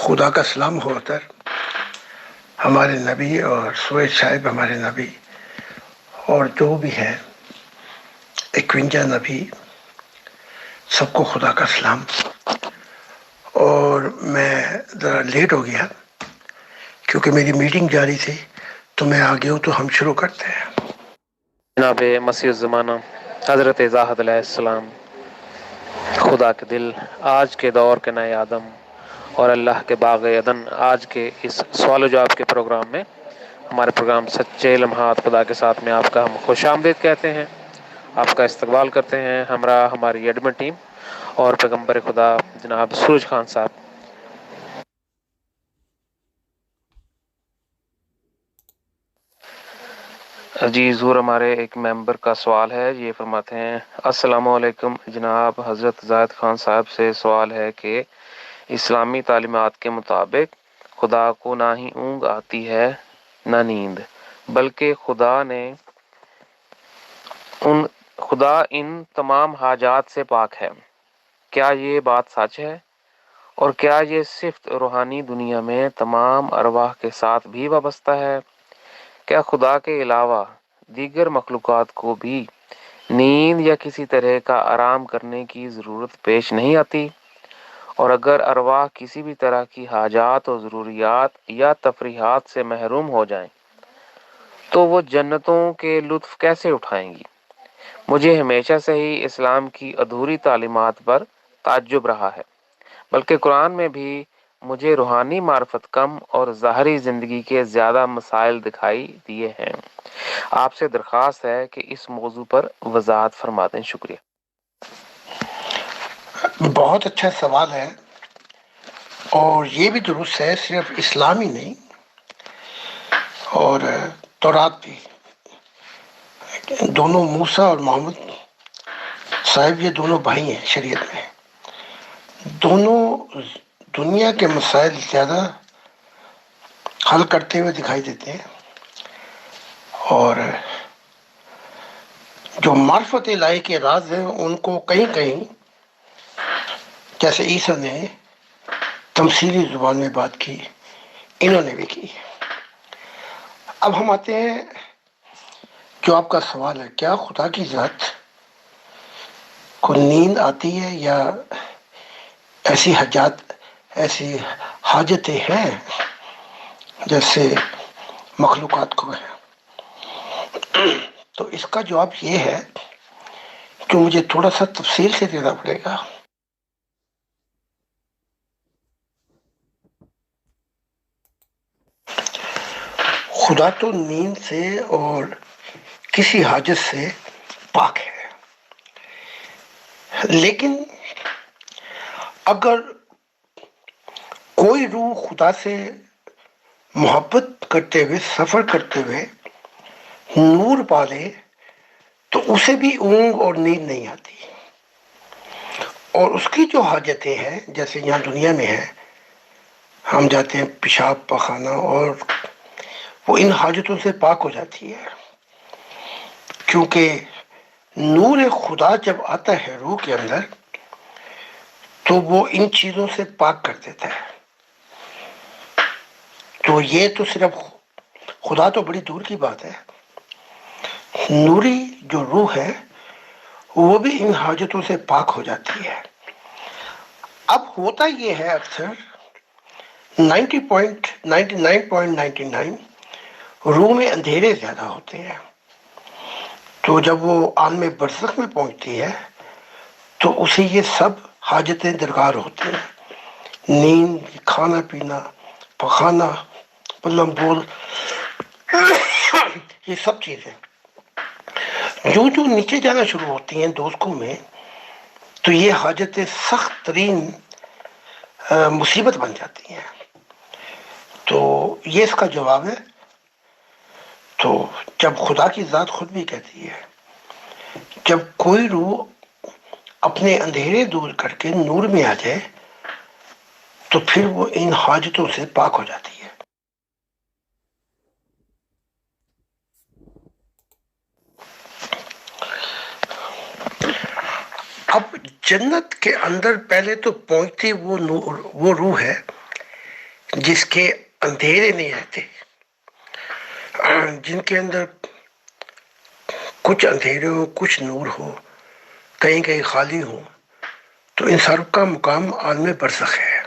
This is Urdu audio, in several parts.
خدا کا سلام ہو اتر ہمارے نبی اور سوئے صاحب ہمارے نبی اور جو بھی ہے 51 نبی، سب کو خدا کا سلام۔ اور میں ذرا لیٹ ہو گیا کیونکہ میری میٹنگ جاری تھی، تو میں آ گیا ہوں، تو ہم شروع کرتے ہیں۔ جناب مسیح الزمانہ حضرت زاہد علیہ السلام، خدا کے دل، آج کے دور کے نئے آدم اور اللہ کے باغ عدن، آج کے اس سوال و جواب کے پروگرام میں، ہمارے پروگرام سچے لمحات خدا کے ساتھ میں آپ کا ہم خوش آمدید کہتے ہیں، آپ کا استقبال کرتے ہیں، ہمراہ ہماری ایڈمن ٹیم اور پیغمبر خدا جناب سورج خان صاحب۔ جی حضور، ہمارے ایک ممبر کا سوال ہے، یہ فرماتے ہیں: السلام علیکم جناب، حضرت زاہد خان صاحب سے سوال ہے کہ اسلامی تعلیمات کے مطابق خدا کو نہ ہی اونگ آتی ہے نہ نیند، بلکہ خدا ان تمام حاجات سے پاک ہے۔ کیا یہ بات سچ ہے؟ اور کیا یہ صرف روحانی دنیا میں تمام ارواح کے ساتھ بھی وابستہ ہے؟ کیا خدا کے علاوہ دیگر مخلوقات کو بھی نیند یا کسی طرح کا آرام کرنے کی ضرورت پیش نہیں آتی؟ اور اگر ارواح کسی بھی طرح کی حاجات اور ضروریات یا تفریحات سے محروم ہو جائیں تو وہ جنتوں کے لطف کیسے اٹھائیں گی؟ مجھے ہمیشہ سے ہی اسلام کی ادھوری تعلیمات پر تعجب رہا ہے، بلکہ قرآن میں بھی مجھے روحانی معرفت کم اور ظاہری زندگی کے زیادہ مسائل دکھائی دیے ہیں۔ آپ سے درخواست ہے کہ اس موضوع پر وضاحت فرما دیں۔ شکریہ۔ بہت اچھا سوال ہے، اور یہ بھی درست ہے، صرف اسلام ہی نہیں اور تورات بھی، دونوں موسیٰ اور محمد صاحب یہ دونوں بھائی ہیں شریعت میں، دونوں دنیا کے مسائل زیادہ حل کرتے ہوئے دکھائی دیتے ہیں، اور جو معرفت الہی کے راز ہیں ان کو کہیں کہیں، جیسے عیسیٰ نے تمثیلی زبان میں بات کی، انہوں نے بھی کی۔ اب ہم آتے ہیں، جو آپ کا سوال ہے، کیا خدا کی ذات کو نیند آتی ہے یا ایسی حاجتیں ہیں جیسے مخلوقات کو ہیں؟ تو اس کا جواب یہ ہے کہ مجھے تھوڑا سا تفصیل سے دینا پڑے گا۔ خدا تو نیند سے اور کسی حاجت سے پاک ہے، لیکن اگر کوئی روح خدا سے محبت کرتے ہوئے، سفر کرتے ہوئے نور پالے تو اسے بھی اونگ اور نیند نہیں آتی، اور اس کی جو حاجتیں ہیں جیسے یہاں دنیا میں ہے، ہم جاتے ہیں پیشاب پخانہ، اور وہ ان حاجتوں سے پاک ہو جاتی ہے، کیونکہ نور خدا جب آتا ہے روح کے اندر تو وہ ان چیزوں سے پاک کر دیتا ہے۔ تو یہ تو صرف خدا تو بڑی دور کی بات ہے، نوری جو روح ہے وہ بھی ان حاجتوں سے پاک ہو جاتی ہے۔ اب ہوتا یہ ہے اکثر 99.99 روح میں اندھیرے زیادہ ہوتے ہیں، تو جب وہ عالم برزخ میں پہنچتی ہے تو اسے یہ سب حاجتیں درکار ہوتی ہیں، نیند، کھانا پینا، پخانا، پلم بول، یہ سب چیزیں جو نیچے جانا شروع ہوتی ہیں دوستوں میں، تو یہ حاجتیں سخت ترین مصیبت بن جاتی ہیں۔ تو یہ اس کا جواب ہے۔ تو جب خدا کی ذات خود بھی کہتی ہے، جب کوئی روح اپنے اندھیرے دور کر کے نور میں آ جائے تو پھر وہ ان حاجتوں سے پاک ہو جاتی ہے۔ اب جنت کے اندر پہلے تو پہنچتی وہ روح ہے جس کے اندھیرے نہیں رہتے، جن کے اندر کچھ اندھیرے ہو کچھ نور ہو، کہیں کہیں خالی ہو، تو ان سب کا مقام عالم برزخ ہے۔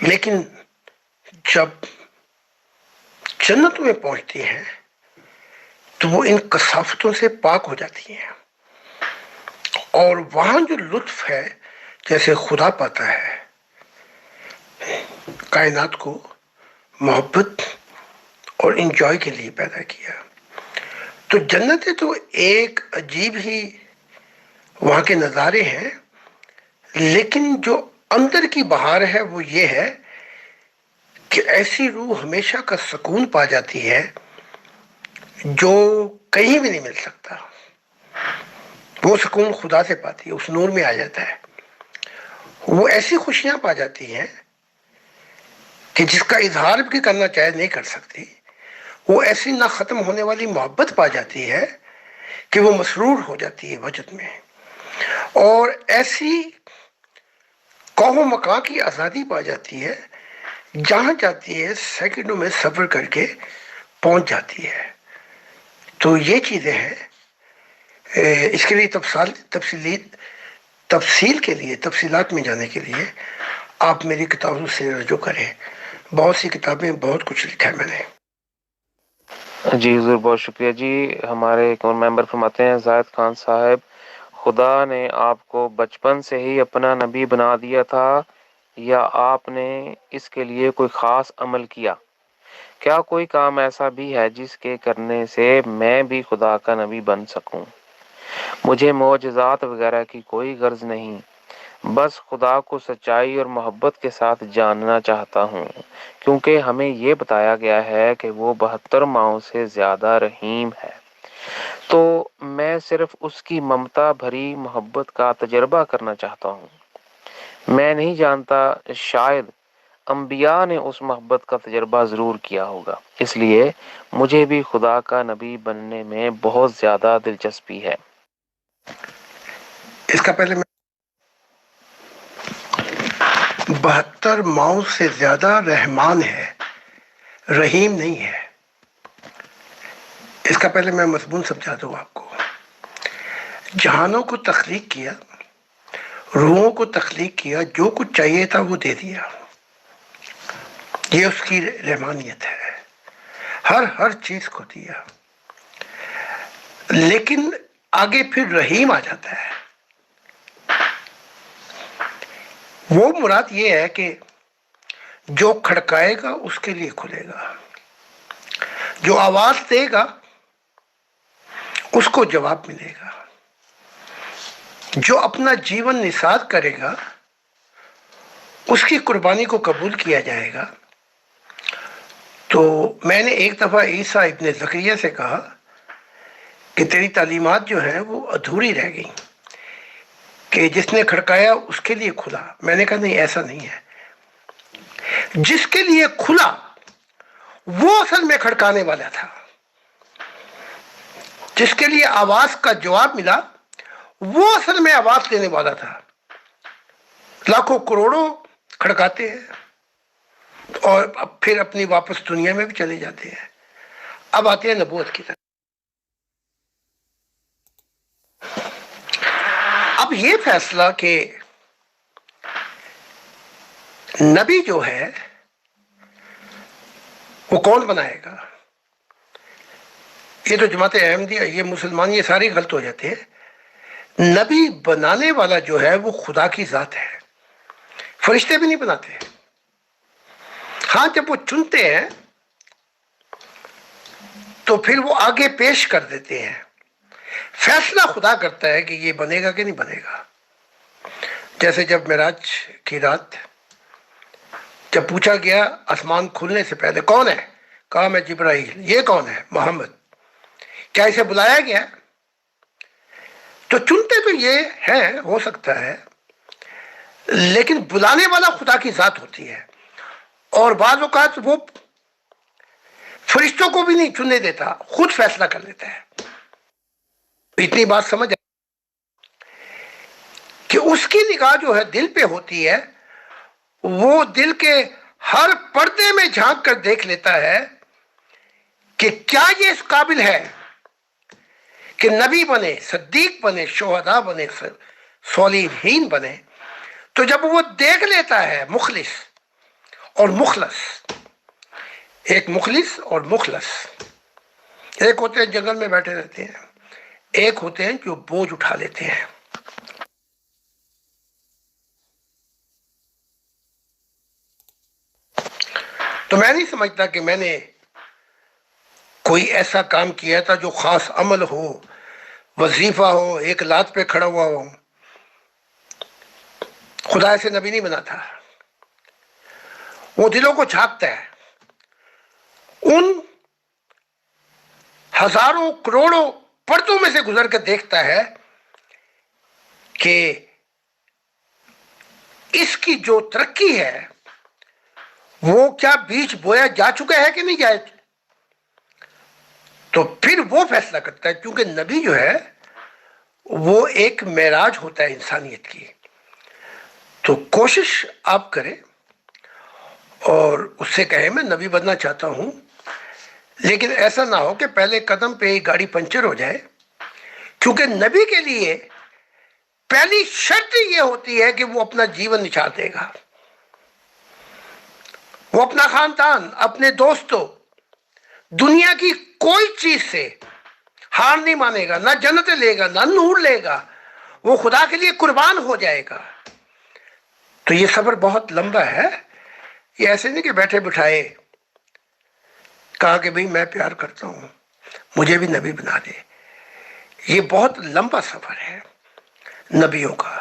لیکن جب جنت میں پہنچتی ہیں تو وہ ان کثافتوں سے پاک ہو جاتی ہیں، اور وہاں جو لطف ہے، جیسے خدا پاتا ہے کائنات کو محبت اور انجوائے کے لیے پیدا کیا، تو جنتیں تو ایک عجیب ہی وہاں کے نظارے ہیں، لیکن جو اندر کی بہار ہے وہ یہ ہے کہ ایسی روح ہمیشہ کا سکون پا جاتی ہے جو کہیں بھی نہیں مل سکتا۔ وہ سکون خدا سے پاتی ہے، اس نور میں آ جاتا ہے۔ وہ ایسی خوشیاں پا جاتی ہیں کہ جس کا اظہار بھی کرنا چاہے نہیں کر سکتی۔ وہ ایسی نہ ختم ہونے والی محبت پا جاتی ہے کہ وہ مسرور ہو جاتی ہے وجد میں، اور ایسی قوم و مکان کی آزادی پا جاتی ہے، جہاں جاتی ہے سیکنڈوں میں سفر کر کے پہنچ جاتی ہے۔ تو یہ چیزیں ہیں۔ اس کے لیے تفصیل کے لیے، تفصیلات میں جانے کے لیے آپ میری کتابوں سے رجوع کریں۔ بہت سی کتابیں، بہت کچھ لکھا ہے میں نے۔ جی حضور بہت شکریہ جی۔ ہمارے ایک اور ممبر فرماتے ہیں، زاہد خان صاحب، خدا نے آپ کو بچپن سے ہی اپنا نبی بنا دیا تھا یا آپ نے اس کے لیے کوئی خاص عمل کیا؟ کیا کوئی کام ایسا بھی ہے جس کے کرنے سے میں بھی خدا کا نبی بن سکوں؟ مجھے معجزات وغیرہ کی کوئی غرض نہیں، بس خدا کو سچائی اور محبت کے ساتھ جاننا چاہتا ہوں، کیونکہ ہمیں یہ بتایا گیا ہے کہ وہ 72 ماؤں سے زیادہ رحیم ہے۔ تو میں صرف اس کی ممتا بھری محبت کا تجربہ کرنا چاہتا ہوں۔ میں نہیں جانتا، شاید انبیاء نے اس محبت کا تجربہ ضرور کیا ہوگا، اس لیے مجھے بھی خدا کا نبی بننے میں بہت زیادہ دلچسپی ہے۔ اس کا پہلے میں 72 ماؤں سے زیادہ رحمان ہے، رحیم نہیں ہے۔ اس کا پہلے میں مضمون سمجھا دوں آپ کو۔ جہانوں کو تخلیق کیا، روحوں کو تخلیق کیا، جو کچھ چاہیے تھا وہ دے دیا۔ یہ اس کی رحمانیت ہے، ہر چیز کو دیا۔ لیکن آگے پھر رحیم آ جاتا ہے۔ وہ مراد یہ ہے کہ جو کھڑکائے گا اس کے لیے کھلے گا، جو آواز دے گا اس کو جواب ملے گا، جو اپنا جیون نثار کرے گا اس کی قربانی کو قبول کیا جائے گا۔ تو میں نے ایک دفعہ عیسیٰ ابن زکریا سے کہا کہ تیری تعلیمات جو ہیں وہ ادھوری رہ گئیں، کہ جس نے کھڑکایا اس کے لیے کھلا۔ میں نے کہا نہیں، ایسا نہیں ہے، جس کے لیے کھلا وہ اصل میں کھڑکانے والا تھا، جس کے لیے آواز کا جواب ملا وہ اصل میں آواز دینے والا تھا۔ لاکھوں کروڑوں کھڑکاتے ہیں اور پھر اپنی واپس دنیا میں بھی چلے جاتے ہیں۔ اب آتے ہیں نبوت کی طرف۔ اب یہ فیصلہ کہ نبی جو ہے وہ کون بنائے گا، یہ تو جماعت احمدیہ، یہ مسلمان، یہ سارے غلط ہو جاتے ہیں۔ نبی بنانے والا جو ہے وہ خدا کی ذات ہے، فرشتے بھی نہیں بناتے۔ ہاں جب وہ چنتے ہیں تو پھر وہ آگے پیش کر دیتے ہیں، فیصلہ خدا کرتا ہے کہ یہ بنے گا کہ نہیں بنے گا۔ جیسے جب معراج کی رات جب پوچھا گیا آسمان کھلنے سے پہلے کون ہے، کہا میں جبرائیل۔ یہ کون ہے؟ محمد۔ کیا اسے بلایا گیا؟ تو چنتے تو یہ ہے، ہو سکتا ہے، لیکن بلانے والا خدا کی ذات ہوتی ہے، اور بعض اوقات وہ فرشتوں کو بھی نہیں چننے دیتا، خود فیصلہ کر لیتا ہے۔ اتنی بات سمجھ کہ اس کی نگاہ جو ہے دل پہ ہوتی ہے، وہ دل کے ہر پردے میں جھانک کر دیکھ لیتا ہے کہ کیا یہ اس قابل ہے کہ نبی بنے، صدیق بنے، شہداء بنے، صالحین بنے. تو جب وہ دیکھ لیتا ہے مخلص اور مخلص، ایک مخلص اور مخلص، ایک ہوتے ہیں جنگل میں بیٹھے رہتے ہیں، ایک ہوتے ہیں جو بوجھ اٹھا لیتے ہیں. تو میں نہیں سمجھتا کہ میں نے کوئی ایسا کام کیا تھا جو خاص عمل ہو، وظیفہ ہو، ایک لات پہ کھڑا ہوا ہو. خدا ایسے نبی نہیں بنا تھا. وہ دلوں کو جھانکتا ہے، ان ہزاروں کروڑوں پردوں میں سے گزر کر دیکھتا ہے کہ اس کی جو ترقی ہے وہ کیا بیج بویا جا چکا ہے کہ نہیں جائے. تو پھر وہ فیصلہ کرتا ہے، کیونکہ نبی جو ہے وہ ایک معراج ہوتا ہے انسانیت کی. تو کوشش آپ کریں اور اس سے کہیں میں نبی بننا چاہتا ہوں، لیکن ایسا نہ ہو کہ پہلے قدم پہ ہی گاڑی پنچر ہو جائے. کیونکہ نبی کے لیے پہلی شرط یہ ہوتی ہے کہ وہ اپنا جیون نچھاور دے گا. وہ اپنا خاندان، اپنے دوستوں، دنیا کی کوئی چیز سے ہار نہیں مانے گا، نہ جنتیں لے گا، نہ نور لے گا. وہ خدا کے لیے قربان ہو جائے گا. تو یہ سفر بہت لمبا ہے. یہ ایسے نہیں کہ بیٹھے بٹھائے کہا کہ بھئی میں پیار کرتا ہوں، مجھے بھی نبی بنا دے. یہ بہت لمبا سفر ہے نبیوں کا.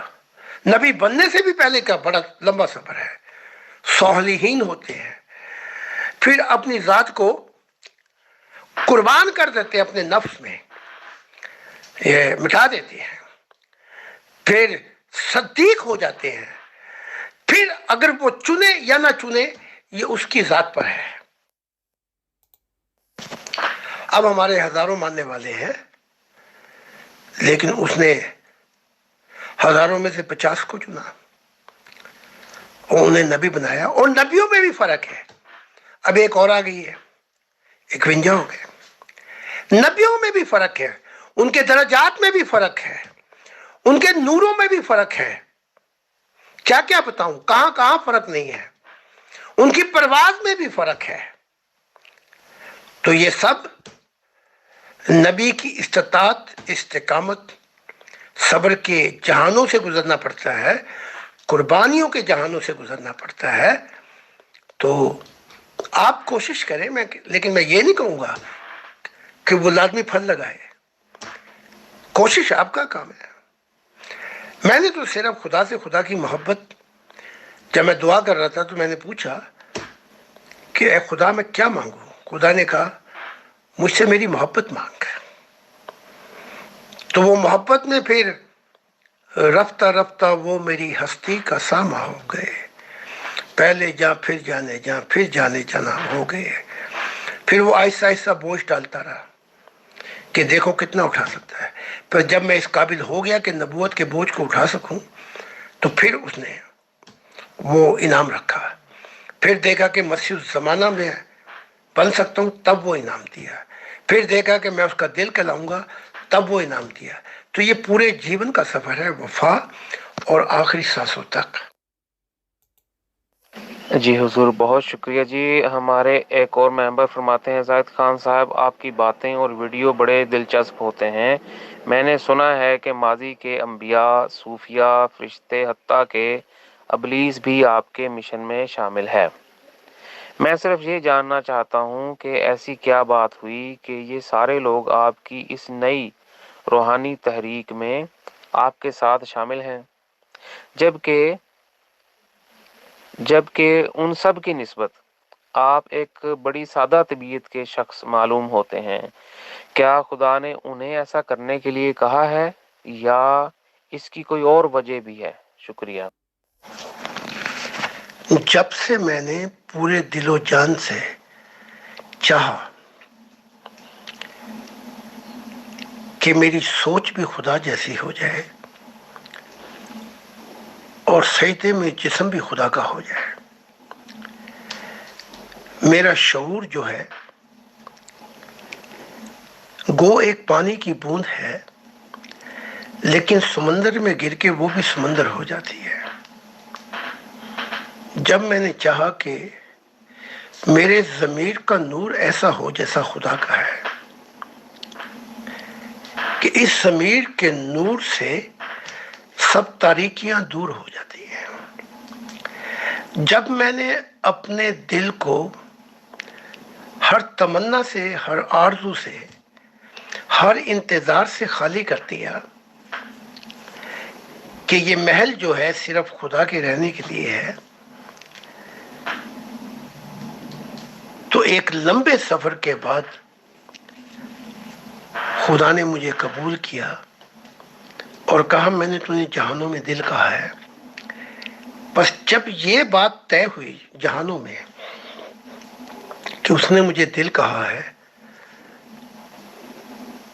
نبی بننے سے بھی پہلے کا بڑا لمبا سفر ہے. صالحین ہوتے ہیں، پھر اپنی ذات کو قربان کر دیتے ہیں، اپنے نفس میں یہ مٹا دیتے ہیں، پھر صدیق ہو جاتے ہیں. پھر اگر وہ چنے یا نہ چنے یہ اس کی ذات پر ہے. اب ہمارے ہزاروں ماننے والے ہیں، لیکن اس نے ہزاروں میں سے 50 کو چنا اور انہیں نبی بنایا. اور نبیوں میں بھی فرق ہے. اب ایک اور آ گئی ہے، 51 ہو گئے. نبیوں میں بھی فرق ہے، ان کے درجات میں بھی فرق ہے، ان کے نوروں میں بھی فرق ہے. کیا کیا بتاؤں، کہاں کہاں فرق نہیں ہے. ان کی پرواز میں بھی فرق ہے. تو یہ سب نبی کی استطاعت، استقامت، صبر کے جہانوں سے گزرنا پڑتا ہے، قربانیوں کے جہانوں سے گزرنا پڑتا ہے. تو آپ کوشش کریں، لیکن میں یہ نہیں کہوں گا کہ وہ لازمی پھل لگائے. کوشش آپ کا کام ہے. میں نے تو صرف خدا سے، خدا کی محبت، جب میں دعا کر رہا تھا تو میں نے پوچھا کہ اے خدا میں کیا مانگوں. خدا نے کہا مجھ سے میری محبت مانگ. تو وہ محبت میں پھر رفتہ رفتہ وہ میری ہستی کا سامہ ہو گئے. پہلے جا پھر جانے جا، پھر جانے جانا ہو گئے. پھر وہ آہستہ آہستہ بوجھ ڈالتا رہا کہ دیکھو کتنا اٹھا سکتا ہے. پھر جب میں اس قابل ہو گیا کہ نبوت کے بوجھ کو اٹھا سکوں تو پھر اس نے وہ انعام رکھا. پھر دیکھا کہ مسیح الزمانہ میں بن سکتا ہوں، تب وہ انعام دیا. پھر دیکھا کہ میں اس کا دل کہلاؤں گا، تب وہ انعام دیا. تو یہ پورے جیون کا سفر ہے، وفا اور آخری سانسوں تک. جی حضور بہت شکریہ. جی ہمارے ایک اور ممبر فرماتے ہیں زاہد خان صاحب آپ کی باتیں اور ویڈیو بڑے دلچسپ ہوتے ہیں. میں نے سنا ہے کہ ماضی کے انبیاء، صوفیاء، فرشتے، حتیٰ کہ ابلیس بھی آپ کے مشن میں شامل ہے. میں صرف یہ جاننا چاہتا ہوں کہ ایسی کیا بات ہوئی کہ یہ سارے لوگ آپ کی اس نئی روحانی تحریک میں آپ کے ساتھ شامل ہیں، جبکہ ان سب کی نسبت آپ ایک بڑی سادہ طبیعت کے شخص معلوم ہوتے ہیں. کیا خدا نے انہیں ایسا کرنے کے لیے کہا ہے یا اس کی کوئی اور وجہ بھی ہے؟ شکریہ. جب سے میں نے پورے دل و جان سے چاہا کہ میری سوچ بھی خدا جیسی ہو جائے اور سجدے میں جسم بھی خدا کا ہو جائے، میرا شعور جو ہے گو ایک پانی کی بوند ہے، لیکن سمندر میں گر کے وہ بھی سمندر ہو جاتی ہے۔ جب میں نے چاہا کہ میرے ضمیر کا نور ایسا ہو جیسا خدا کا ہے، کہ اس ضمیر کے نور سے سب تاریکیاں دور ہو جاتی ہیں، جب میں نے اپنے دل کو ہر تمنا سے، ہر آرزو سے، ہر انتظار سے خالی کر دیا کہ یہ محل جو ہے صرف خدا کے رہنے کے لیے ہے، تو ایک لمبے سفر کے بعد خدا نے مجھے قبول کیا اور کہا میں نے تمہیں جہانوں میں دل کہا ہے۔ بس جب یہ بات طے ہوئی جہانوں میں کہ اس نے مجھے دل کہا ہے،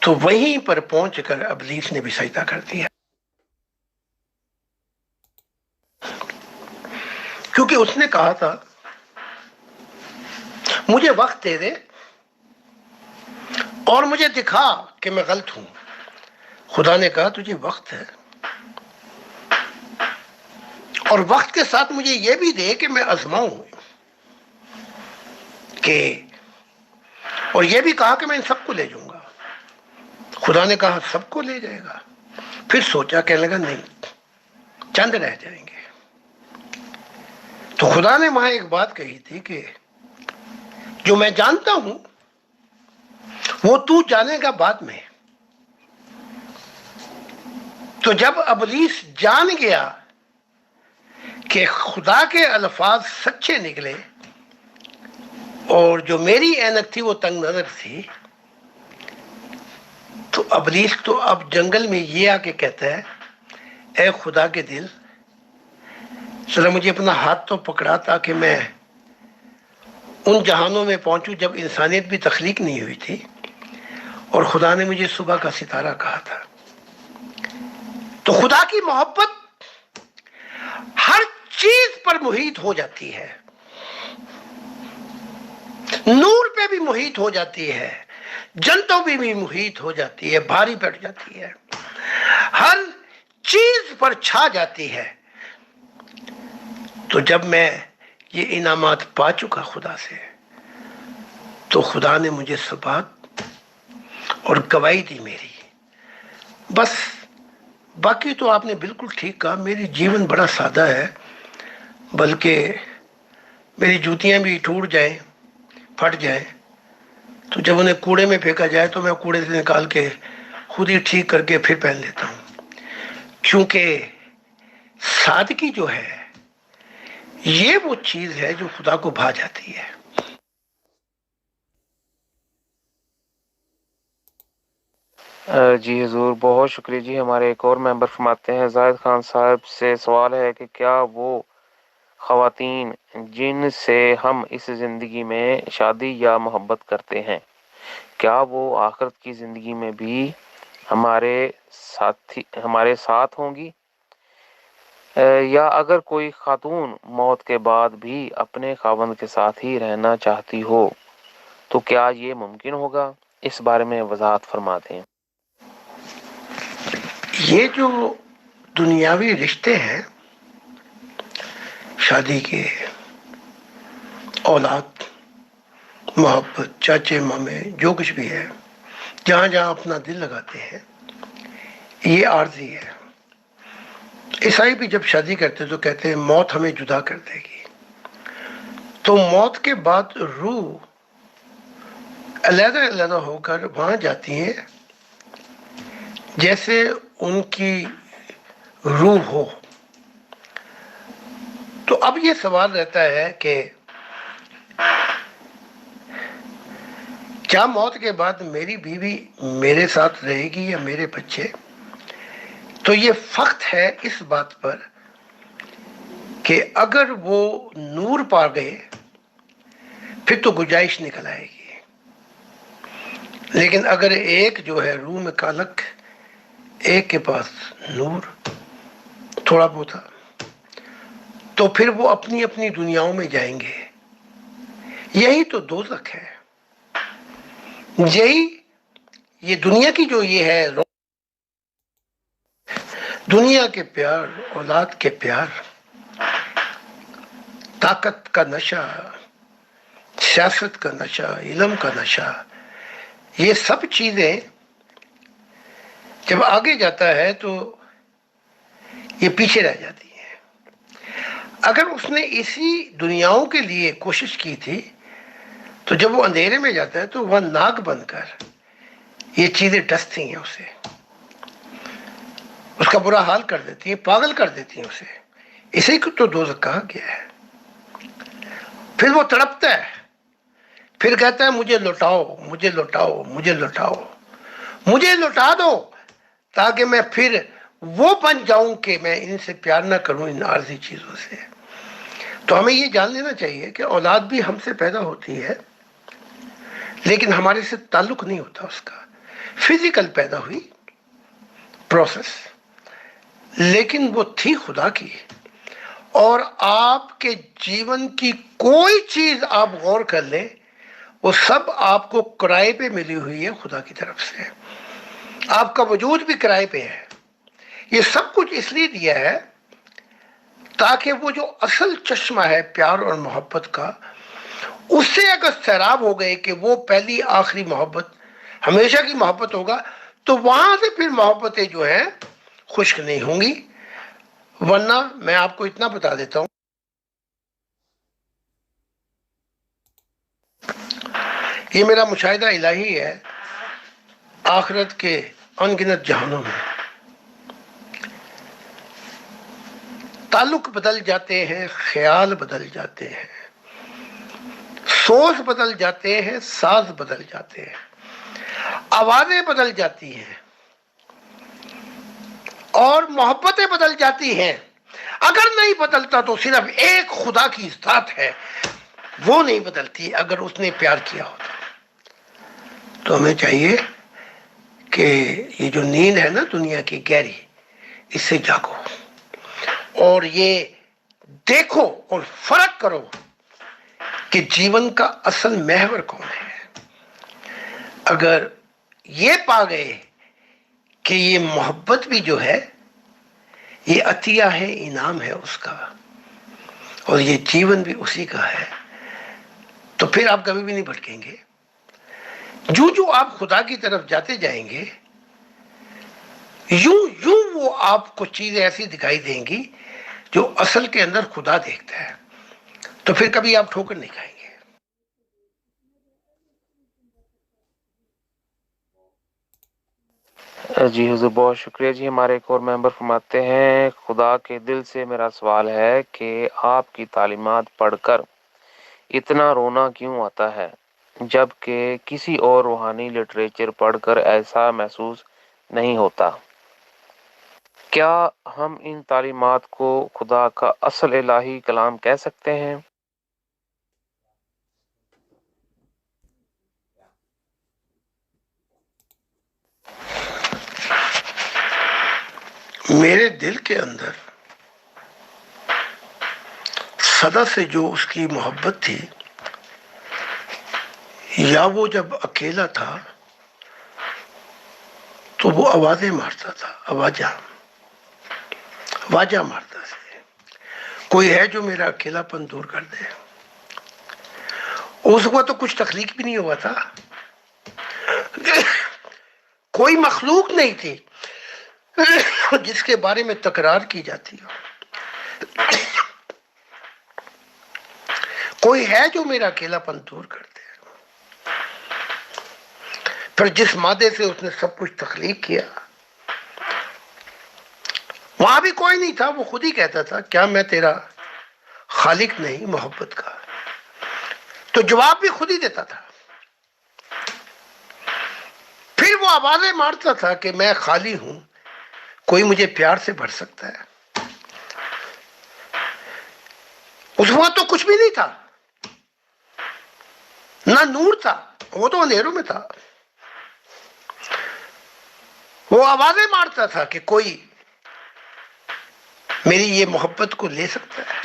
تو وہیں پر پہنچ کر ابلیس نے بھی سجدہ کر دیا، کیونکہ اس نے کہا تھا مجھے وقت دے دے اور مجھے دکھا کہ میں غلط ہوں۔ خدا نے کہا تجھے وقت ہے، اور وقت کے ساتھ مجھے یہ بھی دے کہ میں آزماؤں، کہ اور یہ بھی کہا کہ میں ان سب کو لے جاؤں گا۔ خدا نے کہا سب کو لے جائے گا؟ پھر سوچا، کہنے لگا نہیں، چند رہ جائیں گے۔ تو خدا نے وہاں ایک بات کہی تھی کہ جو میں جانتا ہوں وہ تو جانے گا بعد میں۔ تو جب ابلیس جان گیا کہ خدا کے الفاظ سچے نکلے اور جو میری اینک تھی وہ تنگ نظر تھی، تو ابلیس تو اب جنگل میں یہ آ کے کہتا ہے اے خدا کے دل، ذرا مجھے اپنا ہاتھ تو پکڑا تاکہ میں ان جہانوں میں پہنچوں جب انسانیت بھی تخلیق نہیں ہوئی تھی اور خدا نے مجھے صبح کا ستارہ کہا تھا۔ تو خدا کی محبت ہر چیز پر محیط ہو جاتی ہے، نور پہ بھی محیط ہو جاتی ہے، جنتوں پہ بھی محیط ہو جاتی ہے، بھاری پڑ جاتی ہے، ہر چیز پر چھا جاتی ہے۔ تو جب میں یہ انعامات پا چکا خدا سے، تو خدا نے مجھے ثبات اور گواہی دی میری۔ بس باقی تو آپ نے بالکل ٹھیک کہا، میری جیون بڑا سادہ ہے، بلکہ میری جوتیاں بھی ٹوٹ جائیں، پھٹ جائیں، تو جب انہیں کوڑے میں پھینکا جائے تو میں کوڑے سے نکال کے خود ہی ٹھیک کر کے پھر پہن لیتا ہوں، کیونکہ سادگی جو ہے یہ وہ چیز ہے جو خدا کو بھا جاتی ہے۔ جی حضور، بہت شکریہ جی۔ ہمارے ایک اور ممبر فرماتے ہیں، زاہد خان صاحب سے سوال ہے کہ کیا وہ خواتین جن سے ہم اس زندگی میں شادی یا محبت کرتے ہیں، کیا وہ آخرت کی زندگی میں بھی ہمارے ساتھ ہوں گی؟ یا اگر کوئی خاتون موت کے بعد بھی اپنے خاوند کے ساتھ ہی رہنا چاہتی ہو تو کیا یہ ممکن ہوگا؟ اس بارے میں وضاحت فرما دیں۔ یہ جو دنیاوی رشتے ہیں، شادی کے، اولاد، محبت، چاچے مامے، جو کچھ بھی ہے، جہاں جہاں اپنا دل لگاتے ہیں، یہ عارضی ہے۔ عیسائی بھی جب شادی کرتے تو کہتے ہیں موت ہمیں جدا کر دے گی، تو موت کے بعد روح علیحدہ علیحدہ ہو کر وہاں جاتی ہیں جیسے ان کی روح ہو۔ تو اب یہ سوال رہتا ہے کہ کیا موت کے بعد میری بیوی میرے ساتھ رہے گی یا میرے بچے؟ تو یہ فخر ہے اس بات پر کہ اگر وہ نور پا گئے پھر تو گنجائش نکل آئے گی، لیکن اگر ایک جو ہے روح میں کالک، ایک کے پاس نور تھوڑا بہت، تو پھر وہ اپنی اپنی دنیاؤں میں جائیں گے۔ یہی تو دوزخ ہے، یہی یہ دنیا کی جو یہ ہے، دنیا کے پیار، اولاد کے پیار، طاقت کا نشہ، سیاست کا نشہ، علم کا نشہ، یہ سب چیزیں جب آگے جاتا ہے تو یہ پیچھے رہ جاتی ہیں۔ اگر اس نے اسی دنیاؤں کے لیے کوشش کی تھی تو جب وہ اندھیرے میں جاتا ہے تو وہ ناک بن کر یہ چیزیں ڈستی ہیں اسے، اس کا برا حال کر دیتی ہیں، پاگل کر دیتی ہیں اسے۔ اسی کو تو دوزخ کہا گیا ہے۔ پھر وہ تڑپتا ہے، پھر کہتا ہے مجھے لوٹاؤ، مجھے لوٹاؤ، مجھے لوٹاؤ، مجھے لوٹا دو تاکہ میں پھر وہ بن جاؤں کہ میں ان سے پیار نہ کروں، ان عارضی چیزوں سے۔ تو ہمیں یہ جان لینا چاہیے کہ اولاد بھی ہم سے پیدا ہوتی ہے لیکن ہمارے سے تعلق نہیں ہوتا اس کا، فزیکل پیدا ہوئی پروسیس، لیکن وہ تھی خدا کی۔ اور آپ کے جیون کی کوئی چیز آپ غور کر لیں، وہ سب آپ کو کرائے پہ ملی ہوئی ہے خدا کی طرف سے۔ آپ کا وجود بھی کرائے پہ ہے۔ یہ سب کچھ اس لیے دیا ہے تاکہ وہ جو اصل چشمہ ہے پیار اور محبت کا، اس سے اگر سیراب ہو گئے کہ وہ پہلی آخری محبت ہمیشہ کی محبت ہوگا، تو وہاں سے پھر محبتیں جو ہیں خشک نہیں ہوں گی۔ ورنہ میں آپ کو اتنا بتا دیتا ہوں، یہ میرا مشاہدہ الہی ہے آخرت کے ان گنت جہانوں میں تعلق بدل جاتے ہیں، خیال بدل جاتے ہیں، سوچ بدل جاتے ہیں، ساز بدل جاتے ہیں، آوازیں بدل جاتی ہیں اور محبتیں بدل جاتی ہیں۔ اگر نہیں بدلتا تو صرف ایک خدا کی ذات ہے، وہ نہیں بدلتی اگر اس نے پیار کیا ہوتا۔ تو ہمیں چاہیے کہ یہ جو نیند ہے نا دنیا کی گہری، اس سے جاگو اور یہ دیکھو اور فرق کرو کہ جیون کا اصل محور کون ہے۔ اگر یہ پا گئے کہ یہ محبت بھی جو ہے یہ عطیہ ہے، انعام ہے اس کا، اور یہ جیون بھی اسی کا ہے، تو پھر آپ کبھی بھی نہیں بھٹکیں گے۔ جو آپ خدا کی طرف جاتے جائیں گے، یوں یوں وہ آپ کو چیزیں ایسی دکھائی دیں گی جو اصل کے اندر خدا دیکھتا ہے، تو پھر کبھی آپ ٹھوکر نہیں کھائیں گے۔ جی حضور بہت شکریہ جی۔ ہمارے ایک اور ممبر فرماتے ہیں، خدا کے دل سے میرا سوال ہے کہ آپ کی تعلیمات پڑھ کر اتنا رونا کیوں آتا ہے جبکہ کسی اور روحانی لٹریچر پڑھ کر ایسا محسوس نہیں ہوتا؟ کیا ہم ان تعلیمات کو خدا کا اصل الہی کلام کہہ سکتے ہیں؟ میرے دل کے اندر صدا سے جو اس کی محبت تھی، یا وہ جب اکیلا تھا تو وہ آوازیں مارتا تھا، آوازیں مارتا تھا، کوئی ہے جو میرا اکیلا پن دور کر دے۔ اس وقت تو کچھ تخلیق بھی نہیں ہوا تھا، کوئی مخلوق نہیں تھی جس کے بارے میں تکرار کی جاتی ہو، کوئی ہے جو میرا اکیلا پن دور کر دے۔ پھر جس مادے سے اس نے سب کچھ تخلیق کیا، وہاں بھی کوئی نہیں تھا، وہ خود ہی کہتا تھا کیا میں تیرا خالق نہیں محبت کا؟ تو جواب بھی خود ہی دیتا تھا۔ پھر وہ آوازیں مارتا تھا کہ میں خالی ہوں، کوئی مجھے پیار سے بھر سکتا ہے؟ اس وقت تو کچھ بھی نہیں تھا، نہ نور تھا، وہ تو اندھیروں میں تھا۔ وہ آوازیں مارتا تھا کہ کوئی میری یہ محبت کو لے سکتا ہے۔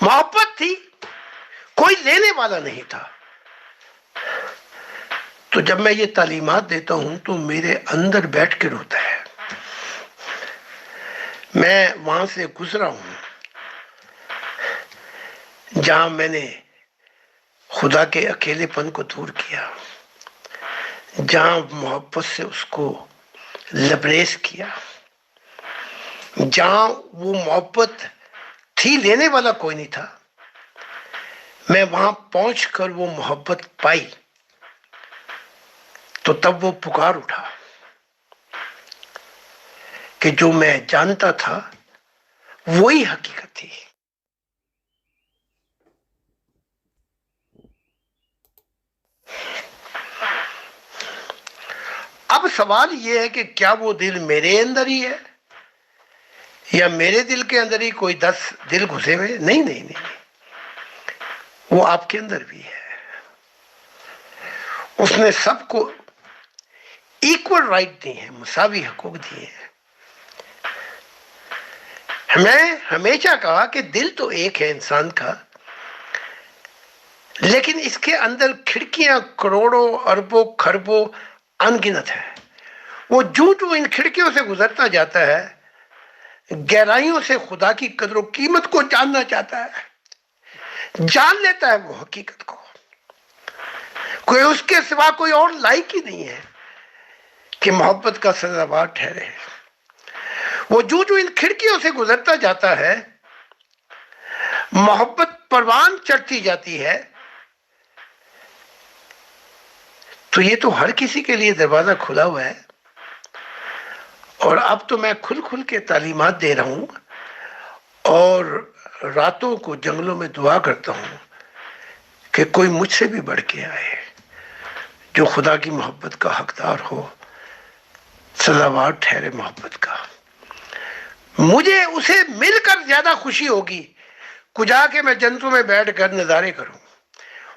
محبت تھی کوئی لینے والا نہیں تھا. تو جب میں یہ تعلیمات دیتا ہوں تو میرے اندر بیٹھ کے روتا ہے. میں وہاں سے گزرا ہوں جہاں میں نے خدا کے اکیلے پن کو دور کیا، جہاں محبت سے اس کو لبریز کیا، جہاں وہ محبت تھی لینے والا کوئی نہیں تھا. میں وہاں پہنچ کر وہ محبت پائی تو تب وہ پکار اٹھا کہ جو میں جانتا تھا وہی حقیقت تھی. اب سوال یہ ہے کہ کیا وہ دل میرے اندر ہی ہے یا میرے دل کے اندر ہی کوئی 10 دل گھسے ہوئے؟ نہیں نہیں نہیں، وہ آپ کے اندر بھی ہے. اس نے سب کو ایکول رائٹ دی ہیں، مساوی حقوق دیے ہیں. میں ہمیشہ کہا کہ دل تو ایک ہے انسان کا، لیکن اس کے اندر کھڑکیاں کروڑوں اربوں خربوں انگنت ہے. وہ جو ان کھڑکیوں سے گزرتا جاتا ہے گہرائیوں سے خدا کی قدر و قیمت کو جاننا چاہتا ہے، جان لیتا ہے وہ حقیقت کو. کوئی اس کے سوا کوئی اور لائق ہی نہیں ہے کہ محبت کا سزاوار ٹھہرے. وہ جو ان کھڑکیوں سے گزرتا جاتا ہے محبت پروان چڑھتی جاتی ہے. تو یہ تو ہر کسی کے لیے دروازہ کھلا ہوا ہے. اور اب تو میں کھل کے تعلیمات دے رہا ہوں اور راتوں کو جنگلوں میں دعا کرتا ہوں کہ کوئی مجھ سے بھی بڑھ کے آئے جو خدا کی محبت کا حقدار ہو، سزاوار ٹھہرے محبت کا. مجھے اسے مل کر زیادہ خوشی ہوگی کجا کے میں جنتوں میں بیٹھ کر نظارے کروں.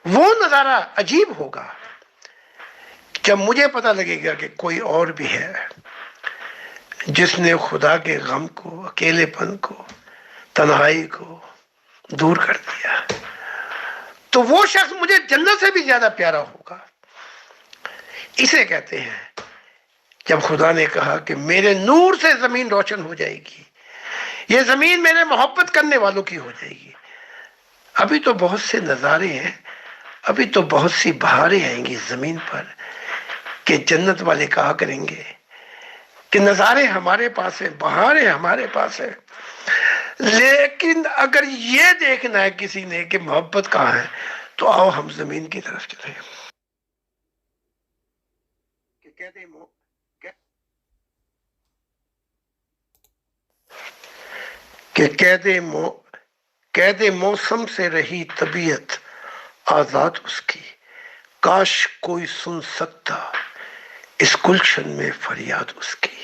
وہ نظارہ عجیب ہوگا جب مجھے پتہ لگے گا کہ کوئی اور بھی ہے جس نے خدا کے غم کو، اکیلے پن کو، تنہائی کو دور کر دیا. تو وہ شخص مجھے جنت سے بھی زیادہ پیارا ہوگا. اسے کہتے ہیں جب خدا نے کہا کہ میرے نور سے زمین روشن ہو جائے گی، یہ زمین میرے محبت کرنے والوں کی ہو جائے گی. ابھی تو بہت سے نظارے ہیں، ابھی تو بہت سی بہاریں آئیں گی زمین پر کہ جنت والے کہا کریں گے کہ نظارے ہمارے پاس ہیں، بہاریں ہمارے پاس ہیں، لیکن اگر یہ دیکھنا ہے کسی نے کہ محبت کہاں ہے تو آؤ ہم زمین کی طرف چلیں. کہ قید موسم سے رہی طبیعت آزاد اس کی، کاش کوئی سن سکتا اس گلشن میں فریاد اس کی.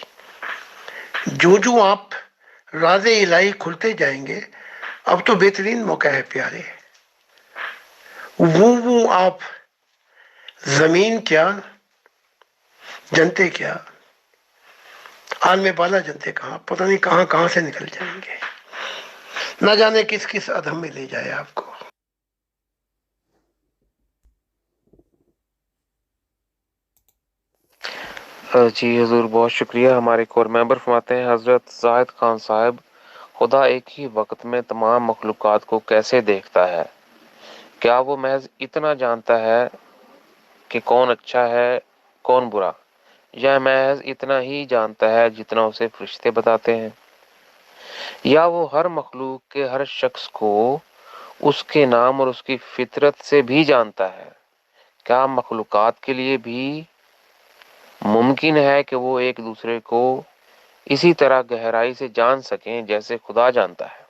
جو آپ راز الہی کھلتے جائیں گے، اب تو بہترین موقع ہے پیارے. وہ آپ زمین کیا جنتے کیا، عالم بالا جنتے کہاں، پتہ نہیں کہاں کہاں سے نکل جائیں گے، نہ جانے کس کس ادھم میں لے جائے آپ کو. جی حضور بہت شکریہ. ہمارے ایک اور ممبر فرماتے ہیں حضرت زاہد خان صاحب، خدا ایک ہی وقت میں تمام مخلوقات کو کیسے دیکھتا ہے؟ کیا وہ محض اتنا جانتا ہے کہ کون اچھا ہے کون برا، یا محض اتنا ہی جانتا ہے جتنا اسے فرشتے بتاتے ہیں؟ یا وہ ہر مخلوق کے ہر شخص کو اس کے نام اور اس کی فطرت سے بھی جانتا ہے؟ کیا مخلوقات کے لیے بھی ممکن ہے کہ وہ ایک دوسرے کو اسی طرح گہرائی سے جان سکیں جیسے خدا جانتا ہے؟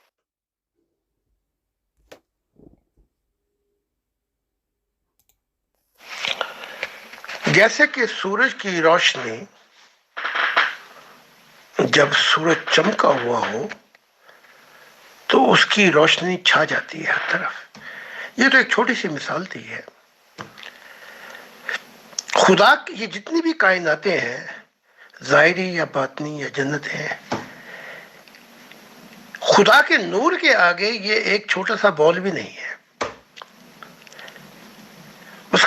جیسے کہ سورج کی روشنی جب سورج چمکا ہوا ہو تو اس کی روشنی چھا جاتی ہے ہر طرف. یہ تو ایک چھوٹی سی مثال دی ہے. خدا کی یہ جتنی بھی کائناتیں ہیں، ظاہری یا باطنی یا جنت ہیں، خدا کے نور کے آگے یہ ایک چھوٹا سا بال بھی نہیں ہے.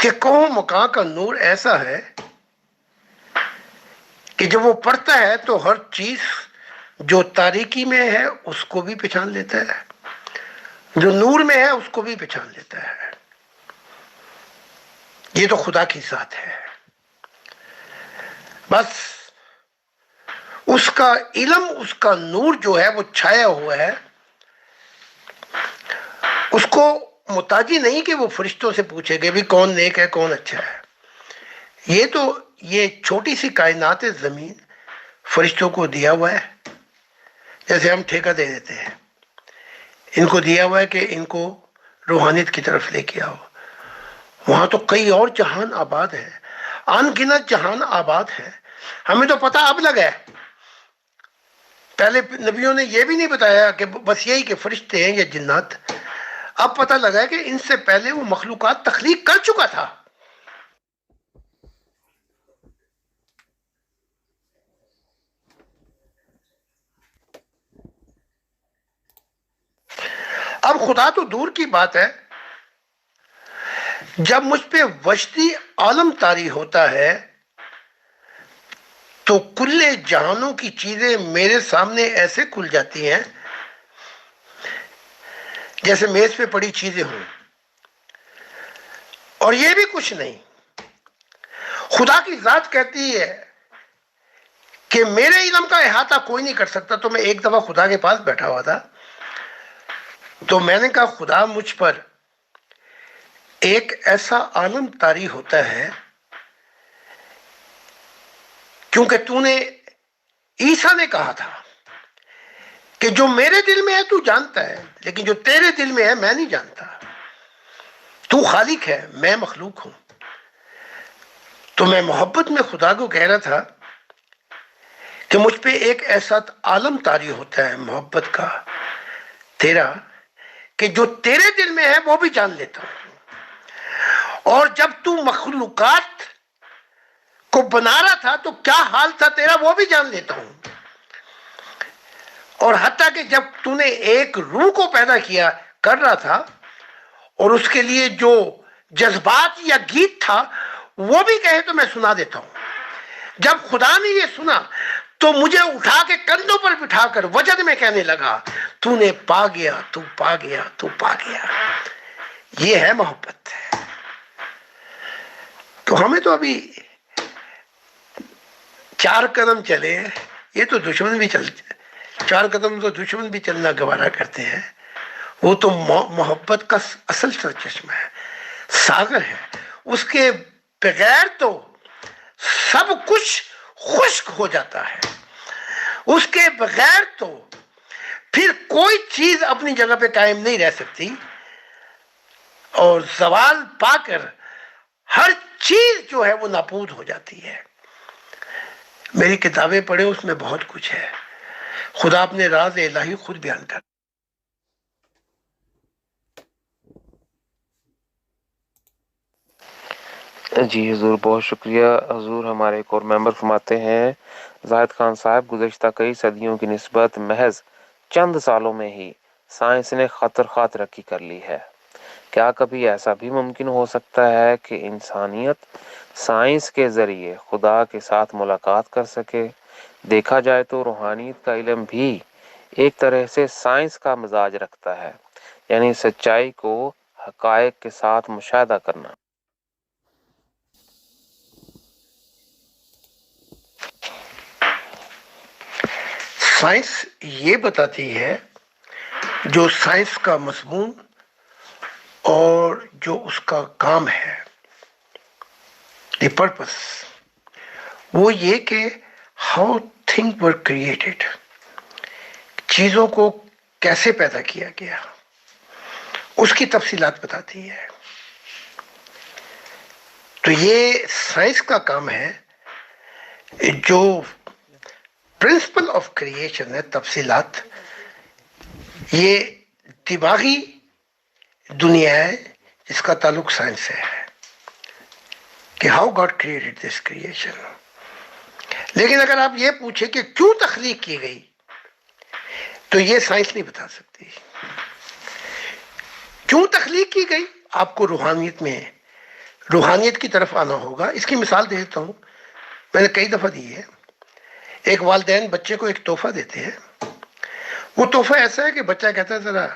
کہ قوم مکاں کا نور ایسا ہے کہ جب وہ پڑھتا ہے تو ہر چیز جو تاریکی میں ہے اس کو بھی پہچان لیتا ہے، جو نور میں ہے اس کو بھی پہچان لیتا ہے۔ یہ تو خدا کی ذات ہے۔ بس اس کا علم، اس کا نور جو ہے وہ چھایا ہوا ہے، اس کو محتاجی نہیں کہ وہ فرشتوں سے پوچھے کہ بھی کون نیک ہے کون اچھا ہے۔ یہ چھوٹی سی کائنات زمین فرشتوں کو دیا ہوا ہے، جیسے ہم ٹھیکہ دے دیتے ہیں، ان کو دیا ہوا ہے کہ ان کو روحانیت کی طرف لے کے آؤ۔ وہاں تو کئی اور جہان آباد ہیں، ان گنت جہان آباد ہیں، ہمیں تو پتہ اب لگا ہے۔ پہلے نبیوں نے یہ بھی نہیں بتایا کہ بس یہی کہ فرشتے ہیں یا جنات، اب پتہ لگا ہے کہ ان سے پہلے وہ مخلوقات تخلیق کر چکا تھا۔ اب خدا تو دور کی بات ہے، جب مجھ پہ وجدی عالم طاری ہوتا ہے تو کل جہانوں کی چیزیں میرے سامنے ایسے کھل جاتی ہیں جیسے میز پہ پڑی چیزیں ہوں، اور یہ بھی کچھ نہیں۔ خدا کی ذات کہتی ہے کہ میرے علم کا احاطہ کوئی نہیں کر سکتا۔ تو میں ایک دفعہ خدا کے پاس بیٹھا ہوا تھا، تو میں نے کہا خدا مجھ پر ایک ایسا عالم طاری ہوتا ہے، کیونکہ تو نے عیسیٰ نے کہا تھا کہ جو میرے دل میں ہے تو جانتا ہے، لیکن جو تیرے دل میں ہے میں نہیں جانتا۔ تو خالق ہے، میں مخلوق ہوں۔ تو میں محبت میں خدا کو کہہ رہا تھا کہ مجھ پہ ایک ایسا عالم طاری ہوتا ہے محبت کا تیرا کہ جو تیرے دل میں ہے وہ بھی جان لیتا ہوں، اور جب تو مخلوقات کو بنا رہا تھا تو کیا حال تھا تیرا وہ بھی جان لیتا ہوں، اور حتیٰ کہ جب تو نے ایک روح کو پیدا کیا کر رہا تھا اور اس کے لیے جو جذبات یا گیت تھا وہ بھی کہے تو میں سنا دیتا ہوں۔ جب خدا نے یہ سنا تو مجھے اٹھا کے کندھوں پر بٹھا کر وجد میں کہنے لگا تو نے پا گیا، تو پا گیا، تو پا گیا۔ یہ ہے محبت۔ تو ہمیں تو ابھی 4 قدم چلے، یہ تو دشمن بھی چلتے، 4 قدم تو دشمن بھی چلنا گوارا کرتے ہیں۔ وہ تو محبت کا اصل سرچشمہ ہے، ساگر ہے، اس کے بغیر تو سب کچھ خشک ہو جاتا ہے، اس کے بغیر تو پھر کوئی چیز اپنی جگہ پہ قائم نہیں رہ سکتی، اور زوال پا کر ہر چیز جو ہے وہ ناپود ہو جاتی ہے۔ میری کتابیں پڑھے، اس میں بہت کچھ ہے، خدا اپنے راز الہی خود بیان کر۔ جی حضور بہت شکریہ۔ حضور ہمارے ایک اور ممبر فرماتے ہیں زاہد خان صاحب، گزشتہ کئی صدیوں کی نسبت محض چند سالوں میں ہی سائنس نے خطر خواہ ترقی کر لی ہے، کیا کبھی ایسا بھی ممکن ہو سکتا ہے کہ انسانیت سائنس کے ذریعے خدا کے ساتھ ملاقات کر سکے؟ دیکھا جائے تو روحانیت کا علم بھی ایک طرح سے سائنس کا مزاج رکھتا ہے، یعنی سچائی کو حقائق کے ساتھ مشاہدہ کرنا۔ سائنس یہ بتاتی ہے، جو سائنس کا مضمون اور جو اس کا کام ہے، دی پرپس، وہ یہ کہ ہاؤ تھنگ ور کریٹڈ، چیزوں کو کیسے پیدا کیا گیا، اس کی تفصیلات بتاتی ہے۔ تو یہ سائنس کا کام ہے، جو پرنسپل آف کریشن ہے، تفصیلات، یہ دماغی دنیا ہے جس کا تعلق سائنس سے ہے کہ how God created this creation. لیکن اگر آپ یہ پوچھیں کہ کیوں تخلیق کی گئی، تو یہ سائنس نہیں بتا سکتی۔ کیوں تخلیق کی گئی؟ آپ کو روحانیت میں روحانیت کی طرف آنا ہوگا. اس کی مثال دیتا ہوں، میں نے کئی دفعہ دی ہے. ایک والدین بچے کو ایک تحفہ دیتے ہیں. وہ تحفہ ایسا ہے کہ بچہ کہتا ہے ذرا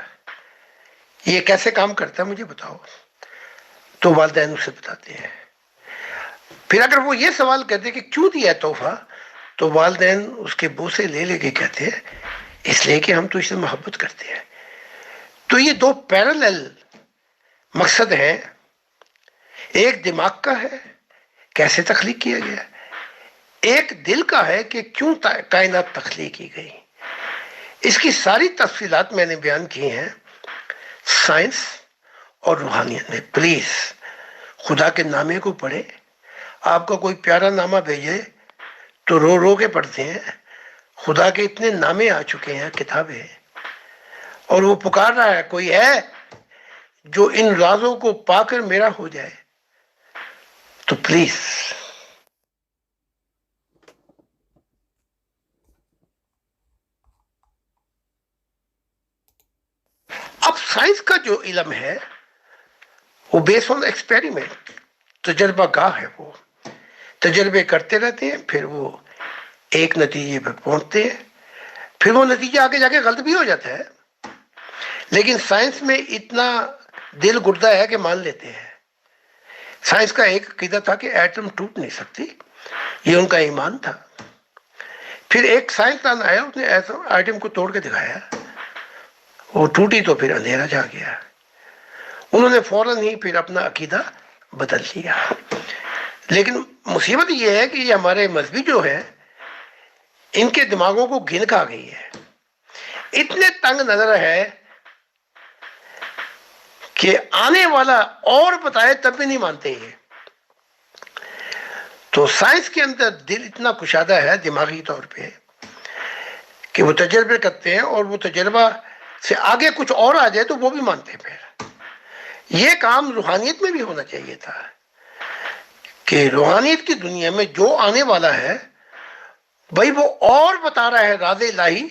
یہ کیسے کام کرتا ہے مجھے بتاؤ، تو والدین اسے بتاتے ہیں. پھر اگر وہ یہ سوال کرتے کہ کیوں دیا تحفہ، تو والدین اس کے بوسے لے لے کے کہتے ہیں اس لیے کہ ہم تو اسے محبت کرتے ہیں. تو یہ دو پیرالل مقصد ہیں. ایک دماغ کا ہے کیسے تخلیق کیا گیا، ایک دل کا ہے کہ کیوں کائنات تخلیق کی گئی. اس کی ساری تفصیلات میں نے بیان کی ہیں سائنس اور روحانیت میں. پلیز خدا کے نامے کو پڑھے. آپ کا کوئی پیارا نامہ بھیجے تو رو رو کے پڑھتے ہیں. خدا کے اتنے نامے آ چکے ہیں کتابیں، اور وہ پکار رہا ہے کوئی ہے جو ان رازوں کو پا کر میرا ہو جائے. تو پلیز اب سائنس کا جو علم ہے وہ بیس آن ایکسپیریمنٹ، تجربہ گاہ ہے. وہ تجربے کرتے رہتے ہیں، پھر وہ ایک نتیجے پہ پہنچتے ہیں. پھر وہ نتیجہ آگے جا کے غلط بھی ہو جاتا ہے، لیکن سائنس میں اتنا دل گردہ ہے کہ مان لیتے ہیں. سائنس کا ایک عقیدہ تھا کہ ایٹم ٹوٹ نہیں سکتی، یہ ان کا ایمان تھا. پھر ایک سائنسدان آیا، اس نے ایٹم کو توڑ کے دکھایا، وہ ٹوٹی تو پھر اندھیرا چھا گیا. انہوں نے فوراً ہی پھر اپنا عقیدہ بدل لیا. لیکن مصیبت یہ ہے کہ یہ ہمارے مذہبی جو ہے ان کے دماغوں کو گھن کھا گئی ہے. اتنے تنگ نظر ہے کہ آنے والا اور بتائے تب بھی نہیں مانتے یہ. تو سائنس کے اندر دل اتنا کشادہ ہے دماغی طور پہ کہ وہ تجربے کرتے ہیں، اور وہ تجربہ سے آگے کچھ اور آ جائے تو وہ بھی مانتے ہیں. پھر یہ کام روحانیت میں بھی ہونا چاہیے تھا کہ روحانیت کی دنیا میں جو آنے والا ہے بھائی وہ اور بتا رہا ہے راز الہی،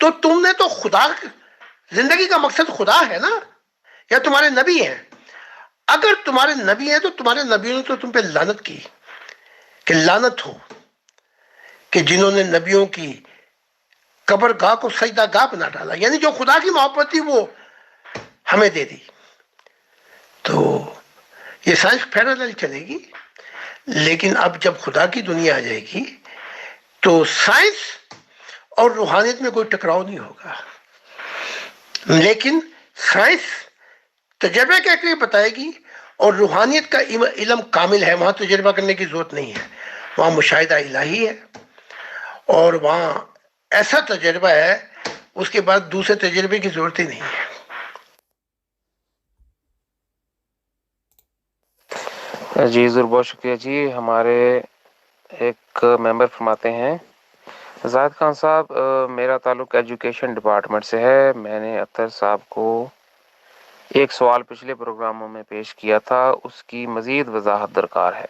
تو تم نے تو خدا، زندگی کا مقصد خدا ہے نا، یا تمہارے نبی ہیں. اگر تمہارے نبی ہیں تو تمہارے نبیوں نے تو تم پہ لعنت کی کہ لعنت ہو کہ جنہوں نے نبیوں کی قبر گاہ کو سجدہ گاہ بنا ڈالا. یعنی جو خدا کی محبت تھی وہ ہمیں دے دی. تو یہ سائنس پیرالل چلے گی، لیکن اب جب خدا کی دنیا آ جائے گی تو سائنس اور روحانیت میں کوئی ٹکراؤ نہیں ہوگا. لیکن سائنس تجربے کے لیے بتائے گی، اور روحانیت کا علم کامل ہے، وہاں تجربہ کرنے کی ضرورت نہیں ہے. وہاں مشاہدہ الہی ہے، اور وہاں ایسا تجربہ ہے اس کے بعد دوسرے تجربے کی ضرورت ہی نہیں ہے. جی ضرور، بہت شکریہ جی. ہمارے ایک ممبر فرماتے ہیں زاہد خان صاحب، میرا تعلق ایجوکیشن ڈپارٹمنٹ سے ہے. میں نے اختر صاحب کو ایک سوال پچھلے پروگراموں میں پیش کیا تھا، اس کی مزید وضاحت درکار ہے.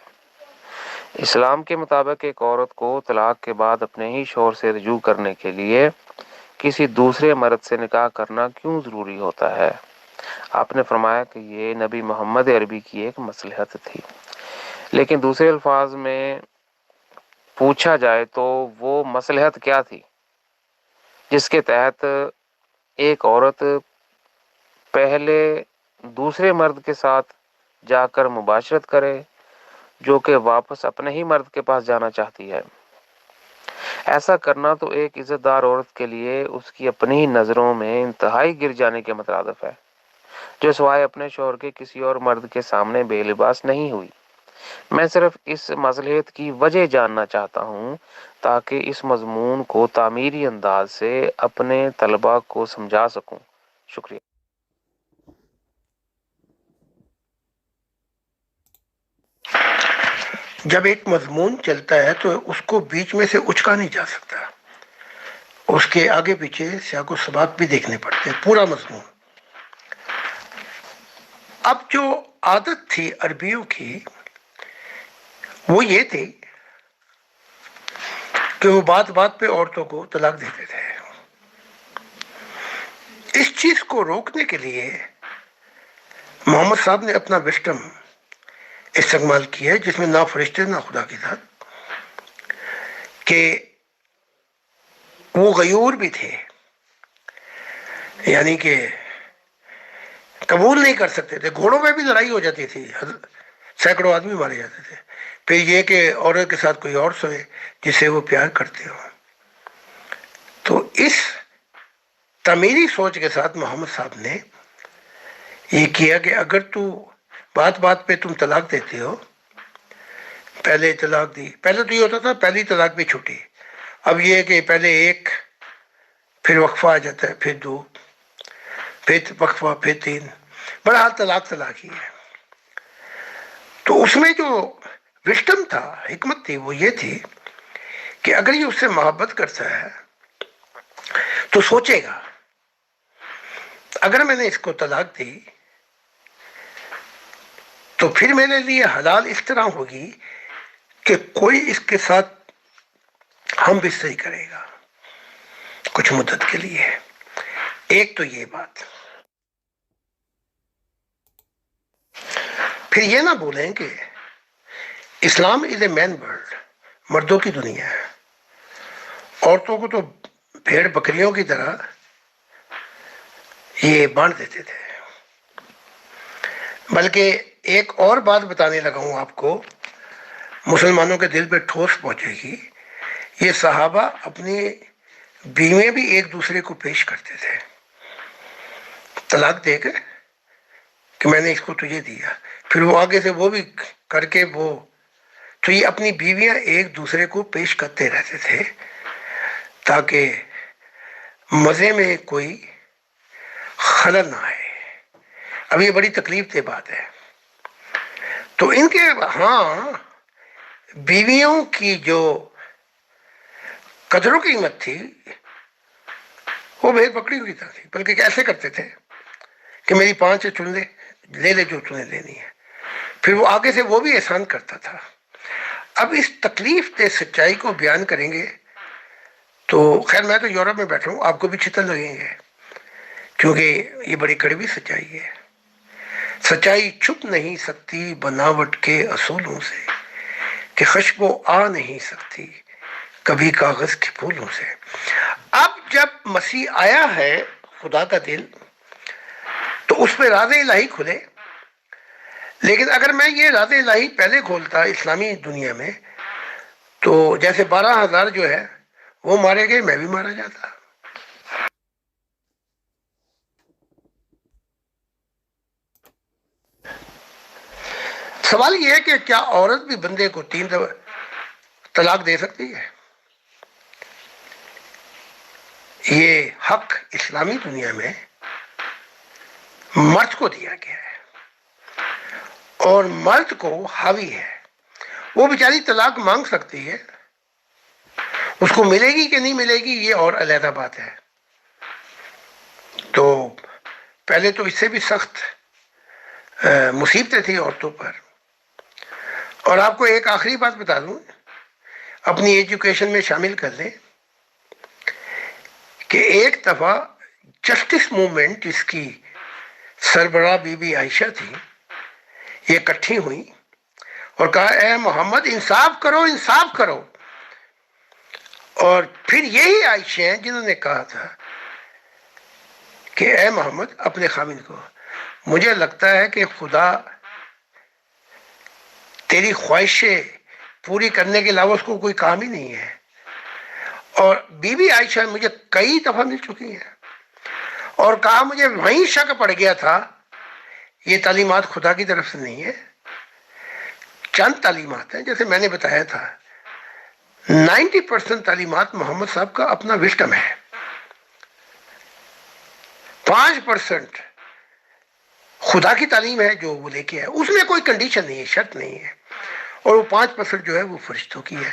اسلام کے مطابق ایک عورت کو طلاق کے بعد اپنے ہی شوہر سے رجوع کرنے کے لیے کسی دوسرے مرد سے نکاح کرنا کیوں ضروری ہوتا ہے؟ آپ نے فرمایا کہ یہ نبی محمد عربی کی ایک مصلحت تھی، لیکن دوسرے الفاظ میں پوچھا جائے تو وہ مصلحت کیا تھی جس کے تحت ایک عورت پہلے دوسرے مرد کے ساتھ جا کر مباشرت کرے جو کہ واپس اپنے ہی مرد کے پاس جانا چاہتی ہے؟ ایسا کرنا تو ایک عزت دار عورت کے لیے اس کی اپنی ہی نظروں میں انتہائی گر جانے کے مترادف ہے، جو سوائے اپنے شوہر کے کسی اور مرد کے سامنے بے لباس نہیں ہوئی. میں صرف اس مصلحت کی وجہ جاننا چاہتا ہوں تاکہ اس مضمون کو تعمیری انداز سے اپنے طلباء کو سمجھا سکوں. شکریہ. جب ایک مضمون چلتا ہے تو اس کو بیچ میں سے اچکا نہیں جا سکتا، اس کے آگے پیچھے سیاق و سباق بھی دیکھنے پڑتے ہیں، پورا مضمون. اب جو عادت تھی عربیوں کی وہ یہ تھی کہ وہ بات بات پہ عورتوں کو طلاق دیتے تھے. اس چیز کو روکنے کے لیے محمد صاحب نے اپنا وسڈم استعمال کی ہے جس میں نہ فرشتے نہ خدا کی ذات، کہ وہ غیور بھی تھے، یعنی کہ قبول نہیں کر سکتے تھے. گھوڑوں میں بھی لڑائی ہو جاتی تھی، سینکڑوں آدمی مارے جاتے تھے. پھر یہ کہ عورت کے ساتھ کوئی اور سوئے جس سے وہ پیار کرتے ہو. تو اس تعمیری سوچ کے ساتھ محمد صاحب نے یہ کیا کہ اگر تو بات بات پہ تم طلاق دیتے ہو، پہلے طلاق دی، پہلے تو یہ ہوتا تھا پہلی طلاق بھی چھوٹی، اب یہ ہے کہ پہلے ایک، پھر وقفہ آ جاتا ہے، پھر دو، پھر وقفہ، پھر تین، بہرحال طلاق طلاق ہی ہے. تو اس میں جو وشڈم تھا، حکمت تھی، وہ یہ تھی کہ اگر یہ اس سے محبت کرتا ہے تو سوچے گا اگر میں نے اس کو طلاق دی تو پھر میرے لیے حلال اس طرح ہوگی کہ کوئی اس کے ساتھ ہم بستری کرے گا کچھ مدت کے لیے. ایک تو یہ بات. پھر یہ نہ بولیں کہ اسلام از اے مین ورلڈ، مردوں کی دنیا ہے. عورتوں کو تو بھیڑ بکریوں کی طرح یہ بانٹ دیتے تھے. بلکہ ایک اور بات بتانے لگا ہوں آپ کو، مسلمانوں کے دل پہ ٹھوس پہنچے گی. یہ صحابہ اپنی بیویں بھی ایک دوسرے کو پیش کرتے تھے طلاق دے کے کہ میں نے اس کو تجھے دیا، پھر وہ آگے سے وہ بھی کر کے وہ، تو یہ اپنی بیویاں ایک دوسرے کو پیش کرتے رہتے تھے تاکہ مزے میں کوئی خلل نہ آئے. اب یہ بڑی تکلیف دہ بات ہے. تو ان کے ہاں بیویوں کی جو قدر و قیمت تھی وہ بھیڑ بکری ہوئی تھی. بلکہ کیسے کرتے تھے کہ میری 5 چن لے لے جو تمہیں لینی ہے، پھر وہ آگے سے وہ بھی احسان کرتا تھا. اب اس تکلیف دہ سچائی کو بیان کریں گے تو خیر میں تو یورپ میں بیٹھا ہوں، آپ کو بھی چھتر لگیں گے کیونکہ یہ بڑی کڑوی سچائی ہے. سچائی چھپ نہیں سکتی بناوٹ کے اصولوں سے، کہ خوشبو آ نہیں سکتی کبھی کاغذ کے پھولوں سے. اب جب مسیح آیا ہے خدا کا دل تو اس پہ راز الہی کھلے. لیکن اگر میں یہ راز الہی پہلے کھولتا اسلامی دنیا میں تو جیسے 12,000 جو ہے وہ مارے گئے، میں بھی مارا جاتا. سوال یہ ہے کہ کیا عورت بھی بندے کو 3 طلاق دے سکتی ہے؟ یہ حق اسلامی دنیا میں مرد کو دیا گیا ہے اور مرد کو حاوی ہے. وہ بیچاری طلاق مانگ سکتی ہے، اس کو ملے گی کہ نہیں ملے گی یہ اور علیحدہ بات ہے. تو پہلے تو اس سے بھی سخت مصیبتیں تھیں عورتوں پر. اور آپ کو ایک آخری بات بتا دوں، اپنی ایجوکیشن میں شامل کر لیں کہ ایک دفعہ جسٹس موومنٹ جس کی سربراہ بی بی عائشہ تھی، یہ اکٹھی ہوئی اور کہا اے محمد انصاف کرو انصاف کرو. اور پھر یہی عائشہ ہیں جنہوں نے کہا تھا کہ اے محمد اپنے خاوند کو، مجھے لگتا ہے کہ خدا تیری خواہشیں پوری کرنے کے علاوہ اس کو کوئی کام ہی نہیں ہے. اور بی بی عائشہ مجھے کئی دفعہ مل چکی ہیں اور کہا مجھے وہیں شک پڑ گیا تھا یہ تعلیمات خدا کی طرف سے نہیں ہے، چند تعلیمات ہیں جیسے میں نے بتایا تھا. 90% تعلیمات محمد صاحب کا اپنا وشڈم ہے، 5% خدا کی تعلیم ہے جو وہ لے کے ہے، اس میں کوئی کنڈیشن نہیں ہے، شرط نہیں ہے. اور وہ 5% جو ہے وہ فرشتوں کی ہے،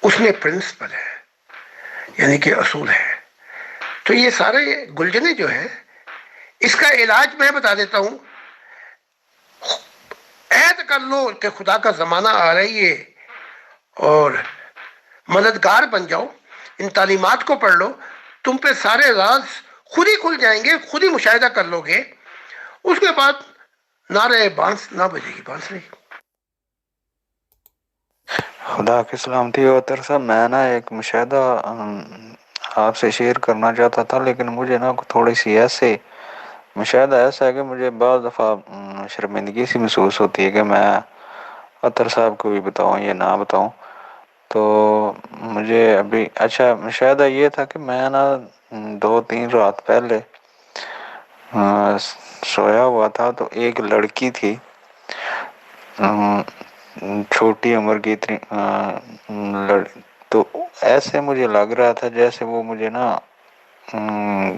اس میں پرنسپل ہے یعنی کہ اصول ہے. تو یہ سارے گلجنے جو ہیں اس کا علاج میں بتا دیتا ہوں. عہد کر لو کہ خدا کا زمانہ آ رہی ہے اور مددگار بن جاؤ، ان تعلیمات کو پڑھ لو، تم پہ سارے راز خود ہی کھل جائیں گے، خود ہی مشاہدہ کر لو گے. اس کے بعد نعرہ بانس نہ بجے گی بانسری. خدا کی سلامتی ہو تر صاحب. میں نا ایک مشاہدہ آپ سے شیئر کرنا چاہتا تھا، لیکن مجھے نا تھوڑی سی ایسے مشاہدہ ایسا ہے کہ مجھے بعض دفعہ شرمندگی سی محسوس ہوتی ہے کہ میں عطر صاحب کو بھی بتاؤں یا نہ بتاؤں. تو مجھے ابھی اچھا مشاہدہ یہ تھا کہ میں نا 2-3 رات پہلے سویا ہوا تھا، تو ایک لڑکی تھی چھوٹی عمر کی اتنی تو ایسے مجھے لگ رہا تھا جیسے وہ مجھے نا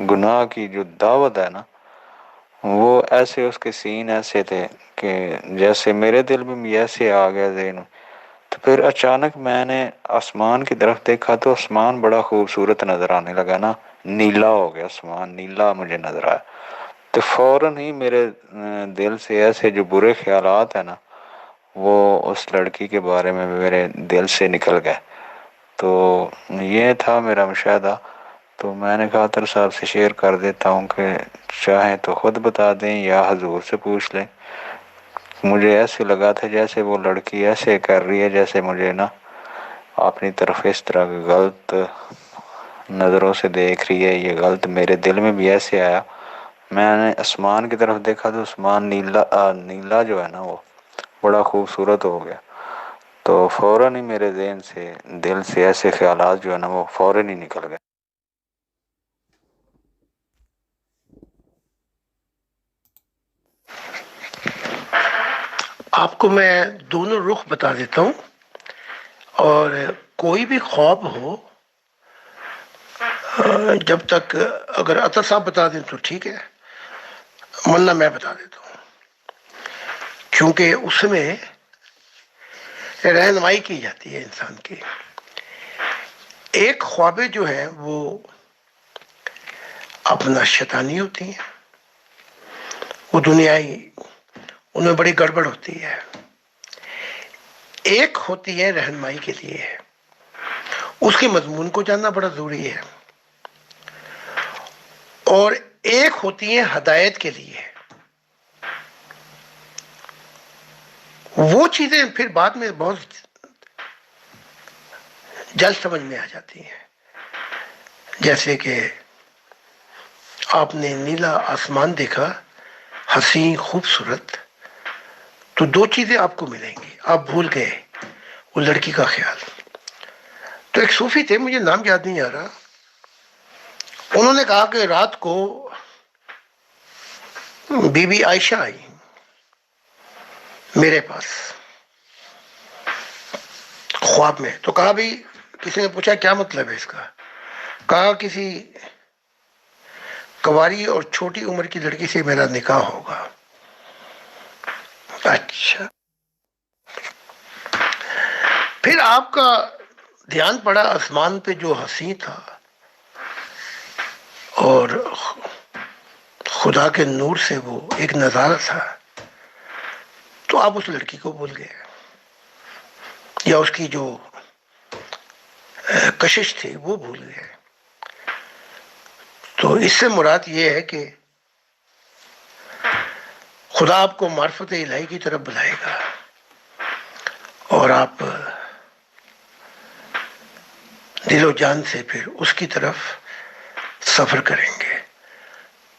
گناہ کی جو دعوت ہے نا، وہ ایسے اس کے سین ایسے تھے کہ جیسے میرے دل میں بھی ایسے آ گیا ذہن. تو پھر اچانک میں نے آسمان کی طرف دیکھا تو آسمان بڑا خوبصورت نظر آنے لگا نا، نیلا ہو گیا آسمان، نیلا مجھے نظر آیا. تو فوراً ہی میرے دل سے ایسے جو برے خیالات ہیں نا، وہ اس لڑکی کے بارے میں میرے دل سے نکل گئے. تو یہ تھا میرا مشاہدہ. تو میں نے کہا عطر صاحب سے شیئر کر دیتا ہوں کہ چاہیں تو خود بتا دیں یا حضور سے پوچھ لیں. مجھے ایسے لگا تھا جیسے وہ لڑکی ایسے کر رہی ہے جیسے مجھے نا اپنی طرف اس طرح کی غلط نظروں سے دیکھ رہی ہے. یہ غلط میرے دل میں بھی ایسے آیا. میں نے آسمان کی طرف دیکھا تو آسمان نیلا جو ہے نا وہ بڑا خوبصورت ہو گیا. تو فوراً ہی میرے ذہن سے دل سے ایسے خیالات جو ہے نا وہ فوراً ہی نکل گئے. آپ کو میں دونوں رخ بتا دیتا ہوں، اور کوئی بھی خواب ہو جب تک اگر عطر صاحب بتا دیں تو ٹھیک ہے، ورنہ میں بتا دیتا ہوں، کیونکہ اس میں رہنمائی کی جاتی ہے انسان کی. ایک خوابیں جو ہیں وہ اپنا شیطانی ہوتی ہیں، وہ دنیائی، ان میں بڑی گڑبڑ ہوتی ہے. ایک ہوتی ہے رہنمائی کے لیے، اس کے مضمون کو جاننا بڑا ضروری ہے. اور ایک ہوتی ہے ہدایت کے لیے. وہ چیزیں پھر بعد میں بہت جلد سمجھ میں آ جاتی ہیں. جیسے کہ آپ نے نیلا آسمان دیکھا، حسین خوبصورت، تو 2 چیزیں آپ کو ملیں گی. آپ بھول گئے وہ لڑکی کا خیال. تو ایک صوفی تھے، مجھے نام یاد نہیں آ رہا، انہوں نے کہا کہ رات کو بی بی عائشہ آئی میرے پاس خواب میں. تو کہا بھائی، کسی نے پوچھا کیا مطلب ہے اس کا؟ کہا کسی کنواری اور چھوٹی عمر کی لڑکی سے میرا نکاح ہوگا. اچھا. پھر آپ کا دھیان پڑا آسمان پہ جو حسین تھا اور خدا کے نور سے وہ ایک نظارہ تھا، تو آپ اس لڑکی کو بھول گئے، یا اس کی جو کشش تھی وہ بھول گئے. تو اس سے مراد یہ ہے کہ خدا آپ کو معرفت الہی کی طرف بلائے گا اور آپ دل و جان سے پھر اس کی طرف سفر کریں گے.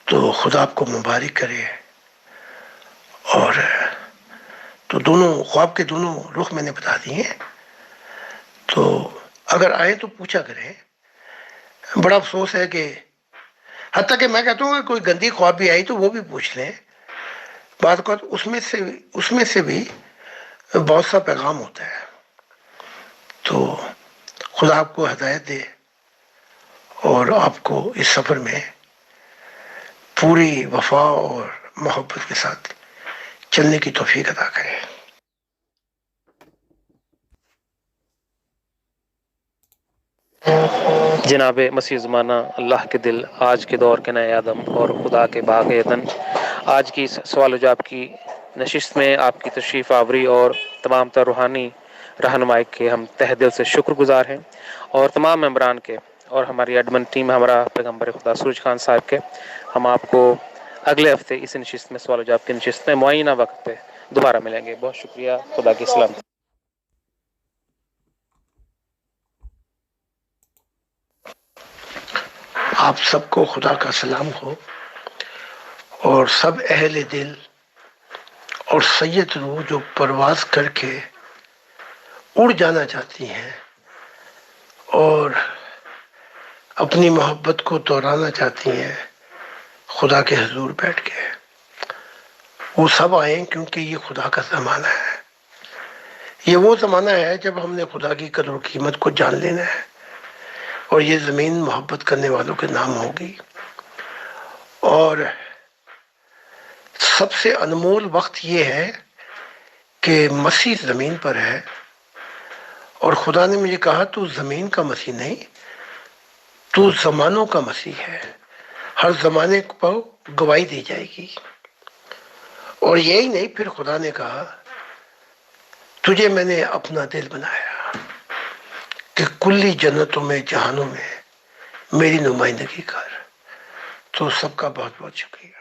تو خدا آپ کو مبارک کرے. اور تو دونوں خواب کے دونوں رخ میں نے بتا دیے. تو اگر آئے تو پوچھا کریں. بڑا افسوس ہے کہ حتیٰ کہ میں کہتا ہوں کہ کوئی گندی خواب بھی آئی تو وہ بھی پوچھ لیں. بعض اوقات اس میں سے بھی بہت سا پیغام ہوتا ہے. تو خدا آپ کو ہدایت دے اور آپ کو اس سفر میں پوری وفا اور محبت کے ساتھ چلنے کی توفیق عطا کرے. جناب مسیح زمانہ، اللہ کے دل، آج کے دور کے نئے آدم اور خدا کے باغ عدن، آج کی اس سوال و جواب کی نشست میں آپ کی تشریف آوری اور تمام تر روحانی رہنمائی کے ہم تہ دل سے شکر گزار ہیں، اور تمام ممبران کے اور ہماری ایڈمن ٹیم ہمارا پیغمبر خدا سورج خان صاحب کے. ہم آپ کو اگلے ہفتے اس نشست میں سوال و جواب کی نشست میں معینہ وقت پہ دوبارہ ملیں گے. بہت شکریہ. خدا کی سلامتی. آپ سب کو خدا کا سلام ہو، اور سب اہل دل اور سید روح جو پرواز کر کے اڑ جانا چاہتی ہیں اور اپنی محبت کو دہرانا چاہتی ہیں خدا کے حضور بیٹھ کے، وہ سب آئیں، کیونکہ یہ خدا کا زمانہ ہے۔ یہ وہ زمانہ ہے جب ہم نے خدا کی قدر و قیمت کو جان لینا ہے، اور یہ زمین محبت کرنے والوں کے نام ہوگی۔ اور سب سے انمول وقت یہ ہے کہ مسیح زمین پر ہے، اور خدا نے مجھے کہا تو زمین کا مسیح نہیں، تو زمانوں کا مسیح ہے، ہر زمانے کو گواہی دی جائے گی۔ اور یہی نہیں، پھر خدا نے کہا تجھے میں نے اپنا دل بنایا کہ کلی جنتوں میں، جہانوں میں میری نمائندگی کر۔ تو سب کا بہت بہت شکریہ۔